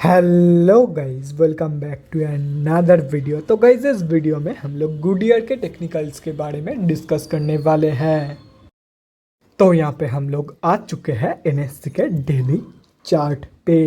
Hello guys, welcome back to another video. तो guys, इस video में हम लोग गुडियर के टेक्निकल्स के बारे में डिस्कस करने वाले हैं। तो यहाँ पे हम लोग आ चुके हैं एनएससी के डेली चार्ट पे।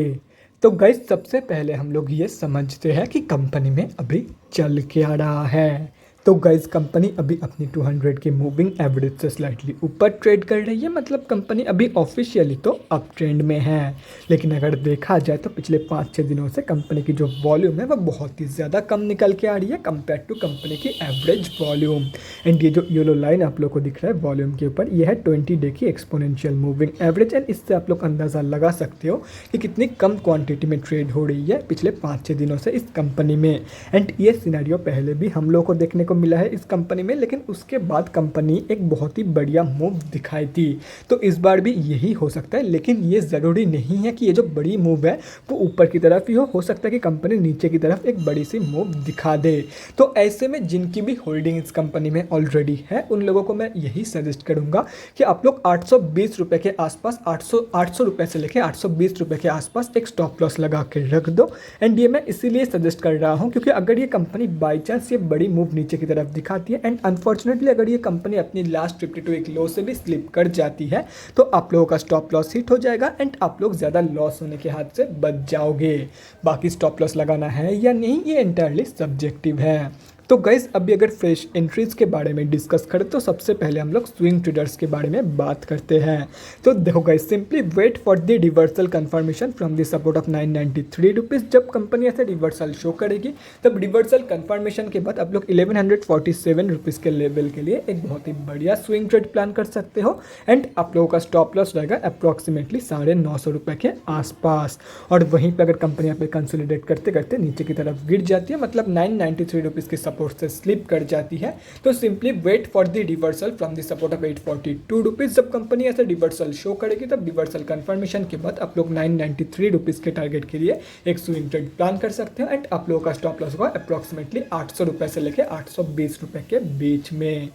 तो गाइस, सबसे पहले हम लोग ये समझते हैं कि कंपनी में अभी चल क्या रहा है। तो गाइस, कंपनी अभी अपनी 200 की मूविंग एवरेज से स्लाइटली ऊपर ट्रेड कर रही है। मतलब कंपनी अभी ऑफिशियली तो अप ट्रेंड में है, लेकिन अगर देखा जाए तो पिछले 5-6 दिनों से कंपनी की जो वॉल्यूम है वह बहुत ही ज़्यादा कम निकल के आ रही है कंपेयर टू कंपनी की एवरेज वॉल्यूम। एंड ये जो येलो लाइन आप लोग को दिख रहा है वॉल्यूम के ऊपर, यह है 20 डे की एक्सपोनेंशियल मूविंग एवरेज। एंड इससे आप लोग अंदाज़ा लगा सकते हो कि कितनी कम क्वांटिटी में ट्रेड हो रही है पिछले 5-6 दिनों से इस कंपनी में। एंड ये सिनेरियो पहले भी हम लोग को देखने को मिला है इस कंपनी में, लेकिन उसके बाद कंपनी एक बहुत ही बढ़िया मूव दिखाई थी। तो इस बार भी यही हो सकता है, लेकिन ये ज़रूरी नहीं है कि ये जो बड़ी मूव है वो ऊपर की तरफ ही हो सकता है कि कंपनी नीचे की तरफ एक बड़ी सी मूव दिखा दे। तो ऐसे में जिनकी भी होल्डिंग इस कंपनी में ऑलरेडी है उन लोगों को मैं यही सजेस्ट करूंगा कि आप लोग 820 रुपये के आसपास, 800 रुपये से लेकर 820 रुपये के आसपास एक स्टॉप लॉस लगा के रख दो। एंड ये मैं इसीलिए सजेस्ट कर रहा हूँ क्योंकि अगर ये कंपनी बाई चांस ये बड़ी मूव नीचे की तरफ दिखाती है, एंड अनफॉर्चुनेटली अगर ये कंपनी अपनी लास्ट 52 वीक लो से भी स्लिप कर जाती है, तो आप लोगों का स्टॉप लॉस हिट हो जाएगा एंड आप लोग ज़्यादा लॉस होने के हाथ से बच जाओगे। बाकी स्टॉप लॉस लगाना है या नहीं ये एंटायरली सब्जेक्टिव है। तो गाइस, अभी अगर फ्रेश एंट्रीज के बारे में डिस्कस करें तो सबसे पहले हम लोग स्विंग ट्रेडर्स के बारे में बात करते हैं। तो देखो guys, simply wait for the reversal confirmation from the support of 993 rupees. जब कंपनी ऐसे रिवर्सल शो करेगी तब रिवर्सल कंफर्मेशन के बाद आप लोग 1147 रुपीज़ के लेवल के लिए एक बहुत ही बढ़िया स्विंग ट्रेड प्लान कर सकते हो। एंड आप लोगों का स्टॉप लॉस रहेगा अप्रॉक्सीमेटली 950 रुपये के आसपास। और वहीं पर अगर कंपनी यहाँ पे कंसोलिडेट करते करते नीचे की तरफ गिर जाती है, मतलब 993 रुपीज़ के सपोर्ट से स्लिप कर जाती है, तो simply wait for the reversal from the support of 842 rupees. जब कंपनी ऐसे रिवर्सल शो करेगी तब रिवर्सल कंफर्मेशन के बाद आप लोग 993 रुपीज़ के टारगेट के लिए एक स्विंग ट्रेड प्लान कर सकते हो। एंड आप लोगों का स्टॉप लॉस होगा अप्रॉक्सीमेटली 800 रुपये से लेकर 820 रुपये के बीच में।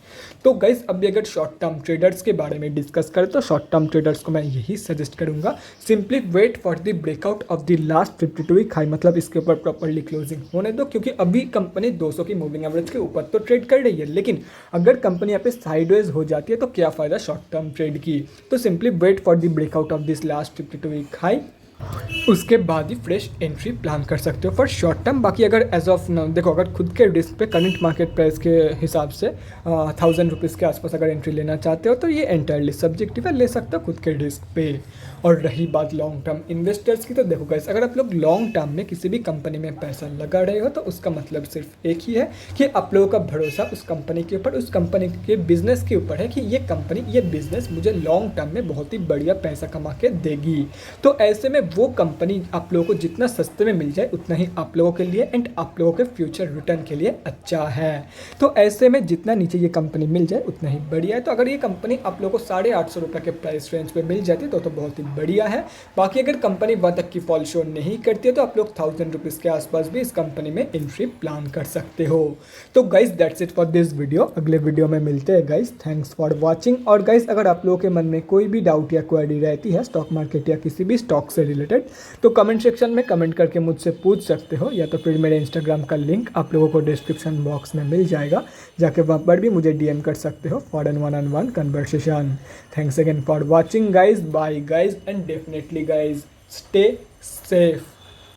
तो गाइस, अभी अगर शॉर्ट टर्म ट्रेडर्स के बारे में डिस्कस करें तो शॉर्ट टर्म ट्रेडर्स को मैं यही सजेस्ट करूंगा, simply wait for the breakout of the last 52 week high. मतलब इसके ऊपर प्रॉपर्ली क्लोजिंग होने दो, क्योंकि अभी कंपनी 200 की मूविंग एवरेज के ऊपर तो ट्रेड कर रही है, लेकिन अगर कंपनी यहाँ पे साइडवेज हो जाती है तो क्या फ़ायदा शॉर्ट टर्म ट्रेड की। तो simply wait for the breakout of this last 52 week high, उसके बाद ही फ्रेश एंट्री प्लान कर सकते हो फॉर शॉर्ट टर्म। बाकी अगर एज ऑफ नाउ देखो, अगर खुद के रिस्क पे करंट मार्केट प्राइस के हिसाब से 1000 रुपीज़ के आसपास अगर एंट्री लेना चाहते हो तो ये एंटायरली सब्जेक्टिव है, ले सकते हो खुद के रिस्क पे। और रही बात लॉन्ग टर्म इन्वेस्टर्स की, तो देखो गाइस, अगर आप लोग लॉन्ग टर्म में किसी भी कंपनी में पैसा लगा रहे हो तो उसका मतलब सिर्फ एक ही है कि आप लोगों का भरोसा उस कंपनी के ऊपर, उस कंपनी के बिजनेस के ऊपर है कि ये कंपनी, ये बिजनेस मुझे लॉन्ग टर्म में बहुत ही बढ़िया पैसा कमा के देगी। तो ऐसे में वो कंपनी आप लोगों को जितना सस्ते में मिल जाए उतना ही आप लोगों के लिए एंड आप लोगों के फ्यूचर रिटर्न के लिए अच्छा है। तो ऐसे में जितना नीचे ये कंपनी मिल जाए उतना ही बढ़िया है। तो अगर ये कंपनी आप लोगों को 850 रुपये के प्राइस रेंज पे मिल जाती तो बहुत ही बढ़िया है। बाकी अगर कंपनी वहाँ तक की फॉल शो नहीं करती है तो आप लोग 1000 रुपीज़ के आसपास भी इस कंपनी में एंट्री प्लान कर सकते हो। तो guys, that's it for this video. अगले वीडियो में मिलते हैं गाइस। Thanks for watching. और गाइस, अगर आप लोगों के मन में कोई भी डाउट या क्वेरी रहती है स्टॉक मार्केट या किसी भी स्टॉक से रिलेटेड, तो कमेंट सेक्शन में कमेंट करके मुझसे पूछ सकते हो, या तो फिर मेरे इंस्टाग्राम का लिंक आप लोगों को डिस्क्रिप्शन बॉक्स में मिल जाएगा, जाके वहाँ पर भी मुझे डीएम कर सकते हो for an one on one conversation. Thanks again for watching guys, bye guys, and definitely guys stay safe.